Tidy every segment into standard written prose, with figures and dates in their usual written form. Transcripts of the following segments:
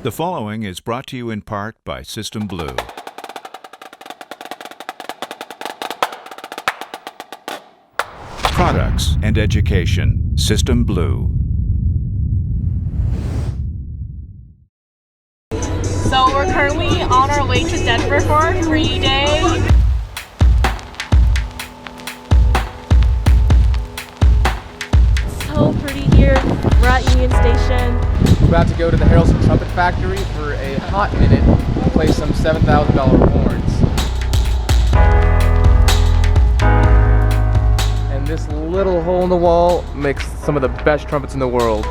The following is brought to you in part by System Blue. Products and education. System Blue. So we're currently on our way to Denver for our 3-day. So pretty here. We're at Union Station. We're about to go to the rehearsal trumpet factory for a hot minute and play some $7,000 horns. And this little hole in the wall makes some of the best trumpets in the world.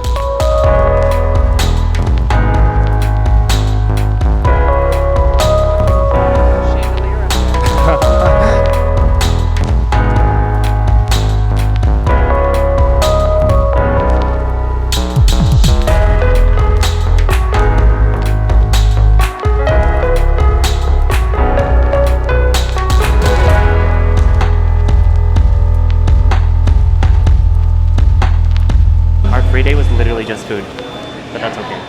Our free day was literally just food, but that's okay.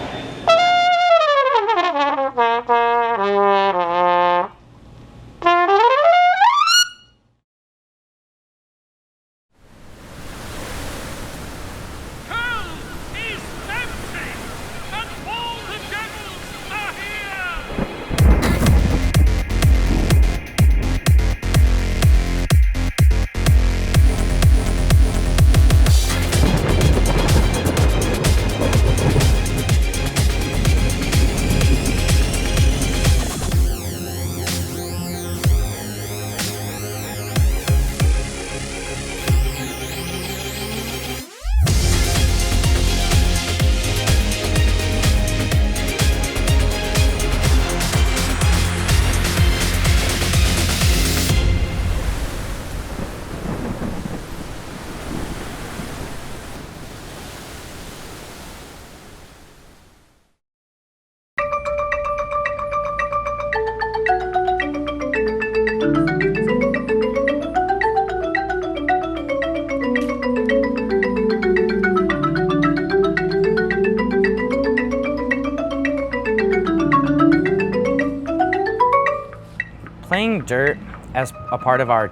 Playing dirt as a part of our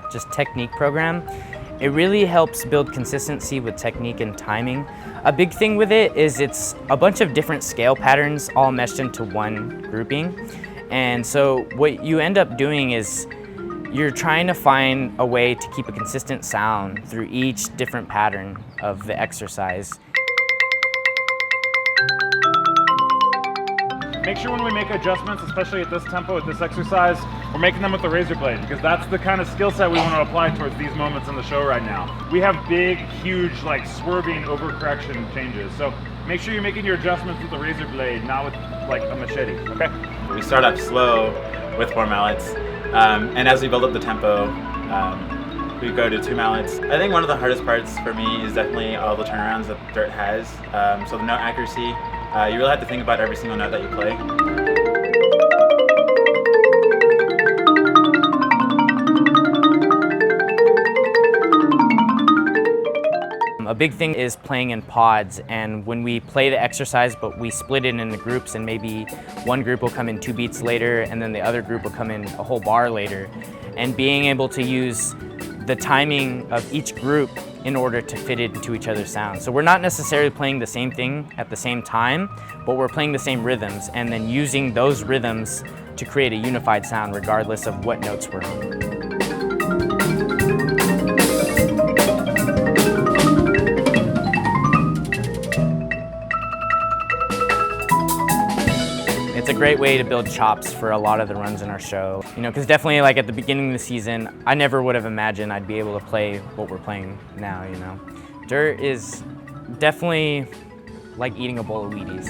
just technique program, it really helps build consistency with technique and timing. A big thing with it is it's a bunch of different scale patterns all meshed into one grouping. And so what you end up doing is you're trying to find a way to keep a consistent sound through each different pattern of the exercise. Make sure when we make adjustments, especially at this tempo, at this exercise, we're making them with the razor blade, because that's the kind of skill set we want to apply towards these moments in the show right now. We have big, huge, like swerving overcorrection changes. So make sure you're making your adjustments with the razor blade, not with like a machete, okay? We start up slow with 4 mallets, and as we build up the tempo, we go to 2 mallets. I think one of the hardest parts for me is definitely all the turnarounds that dirt has. So the note accuracy, you really have to think about every single note that you play. A big thing is playing in pods, and when we play the exercise but we split it into groups, and maybe one group will come in 2 beats later and then the other group will come in a whole bar later, and being able to use the timing of each group in order to fit it into each other's sound. So we're not necessarily playing the same thing at the same time, but we're playing the same rhythms and then using those rhythms to create a unified sound regardless of what notes we're on. It's a great way to build chops for a lot of the runs in our show. You know, because definitely like at the beginning of the season, I never would have imagined I'd be able to play what we're playing now, you know. Dirt is definitely like eating a bowl of Wheaties.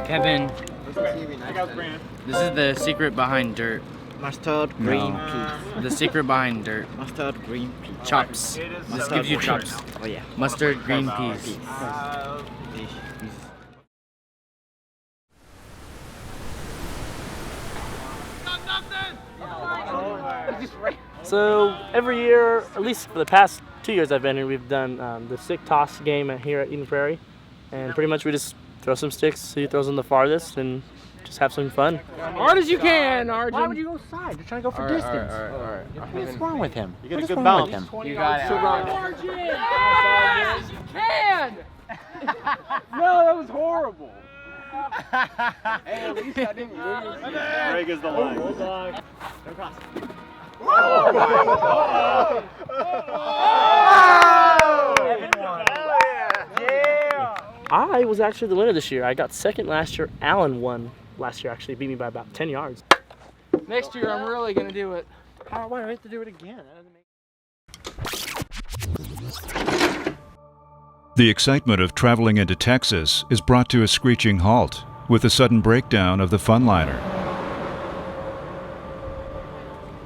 Kevin, this is the secret behind dirt. Mustard, green peas. The secret behind dirt. Mustard, green peas. Chops. This gives you chops. Oh yeah. Mustard, green peas. So every year, at least for the past 2 years I've been here, we've done the stick toss game here at Eden Prairie. And pretty much we just throw some sticks, see who throws them the farthest, and just have some fun. Hard as you can, Arjun. Why would you go side? You're trying to go for distance. All right. What's wrong with him? You get a What's good wrong bounce. with him? You got it. Arjun! Yes, you can! No, that was horrible. Hey, at least I didn't lose. Greg is the line. Oh my God! I was actually the winner this year. I got second last year. Alan won last year, actually beat me by about 10 yards. Next year, I'm really going to do it. Why do I have to do it again? The excitement of traveling into Texas is brought to a screeching halt with the sudden breakdown of the funliner.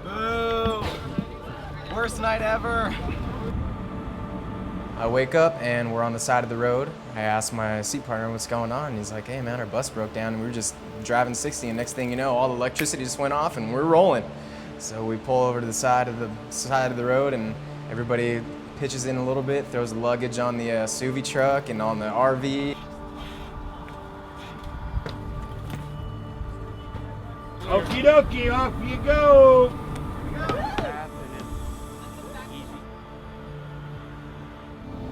Boo! Worst night ever. I wake up and we're on the side of the road. I ask my seat partner what's going on, and he's like, hey man, our bus broke down and we were just driving 60, and next thing you know, all the electricity just went off and we're rolling. So we pull over to the side of the road, and everybody pitches in a little bit, throws the luggage on the SUV truck and on the RV. Okie dokie, off you go!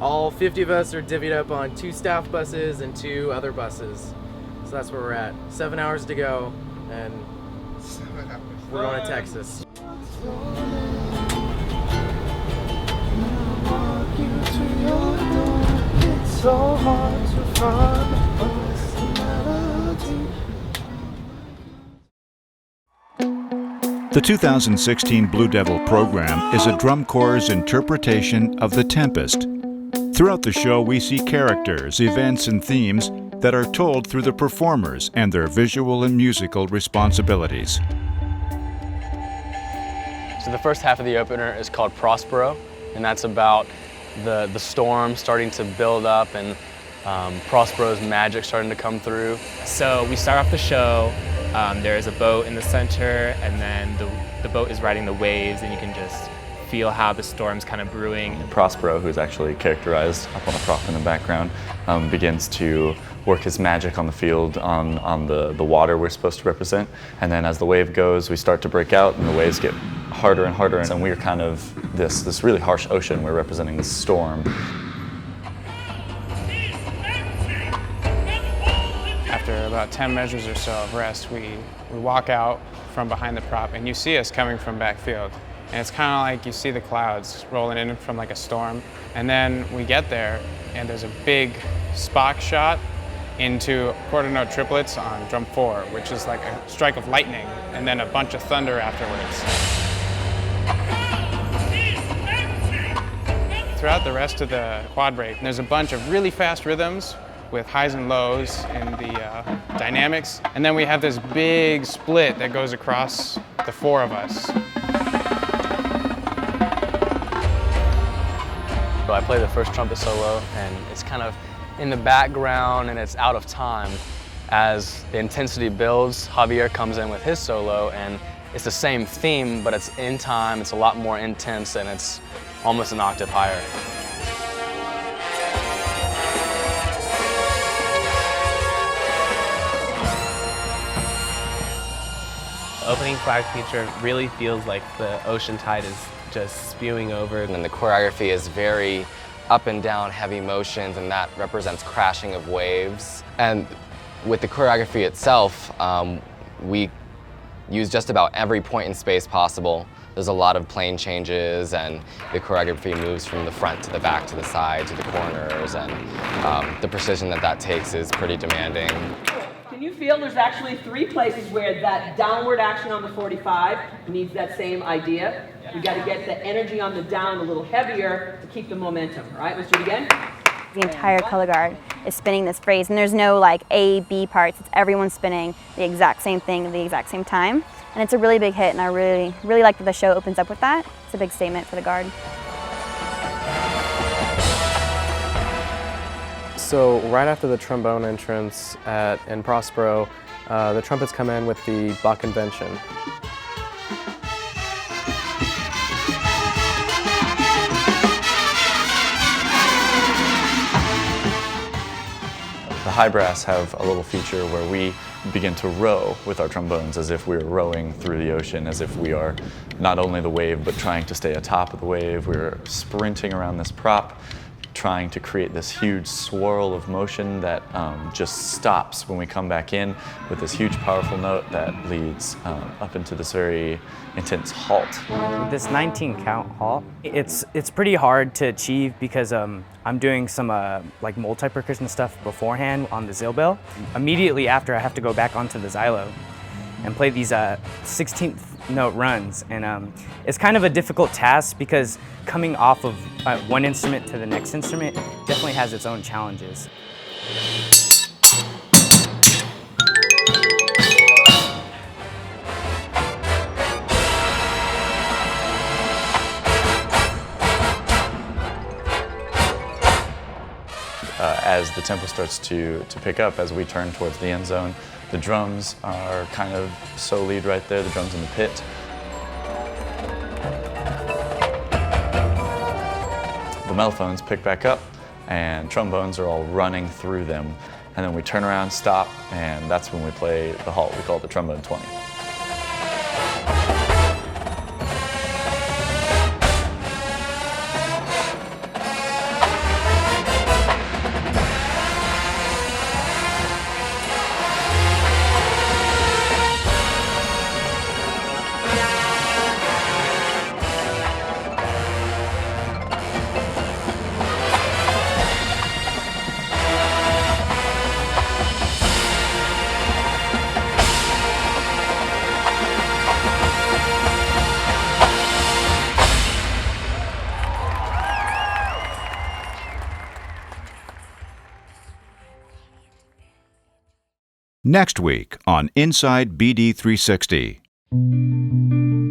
All 50 of us are divvied up on 2 staff buses and 2 other buses. So that's where we're at. 7 hours to go, and we're going to Texas. The 2016 Blue Devil program is a drum corps' interpretation of the Tempest. Throughout the show, we see characters, events, and themes that are told through the performers and their visual and musical responsibilities. So the first half of the opener is called Prospero, and that's about the storm starting to build up and Prospero's magic starting to come through. So we start off the show, there is a boat in the center, and then the boat is riding the waves, and you can just feel how the storm's kind of brewing. Prospero, who's actually characterized up on the prop in the background, begins to work his magic on the field on the water we're supposed to represent. And then as the wave goes, we start to break out and the waves get harder and harder. And we're kind of this really harsh ocean. We're representing this storm. After about 10 measures or so of rest, we walk out from behind the prop, and you see us coming from backfield. And it's kind of like you see the clouds rolling in from like a storm. And then we get there, and there's a big Spock shot into quarter note triplets on drum 4, which is like a strike of lightning, and then a bunch of thunder afterwards. Throughout the rest of the quad break, there's a bunch of really fast rhythms with highs and lows in the dynamics. And then we have this big split that goes across the 4 of us. So I play the first trumpet solo, and it's kind of in the background and it's out of time. As the intensity builds, Javier comes in with his solo, and it's the same theme, but it's in time, it's a lot more intense, and it's almost an octave higher. The opening flag feature really feels like the ocean tide is just spewing over. And then the choreography is very up and down, heavy motions, and that represents crashing of waves. And with the choreography itself, we use just about every point in space possible. There's a lot of plane changes, and the choreography moves from the front to the back to the side to the corners, and the precision that takes is pretty demanding. Can you feel there's actually 3 places where that downward action on the 45 needs that same idea? We got to get the energy on the down a little heavier to keep the momentum. All right, let's do it again. The entire color guard is spinning this phrase, and there's no like A, B parts. It's everyone spinning the exact same thing at the exact same time. And it's a really big hit, and I really like that the show opens up with that. It's a big statement for the guard. So right after the trombone entrance in Prospero, the trumpets come in with the Bach Convention. high brass have a little feature where we begin to row with our trombones as if we are rowing through the ocean, as if we are not only the wave but trying to stay atop of the wave. We're sprinting around this prop, trying to create this huge swirl of motion that just stops when we come back in with this huge powerful note that leads up into this very intense halt. This 19 count halt, it's pretty hard to achieve because I'm doing some like multi-percussion stuff beforehand on the zill bell. Immediately after, I have to go back onto the xylo and play these 16th note runs, and it's kind of a difficult task because coming off of one instrument to the next instrument definitely has its own challenges. As the tempo starts to pick up, as we turn towards the end zone, the drums are kind of soloed right there, the drums in the pit. The mellophones pick back up, and trombones are all running through them. And then we turn around, stop, and that's when we play the halt. We call it the trombone 20. Next week on Inside BD360.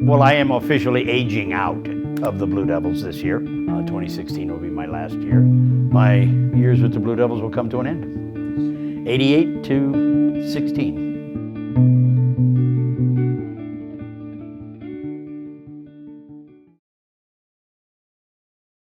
Well, I am officially aging out of the Blue Devils this year. 2016 will be my last year. My years with the Blue Devils will come to an end. 88 to 16.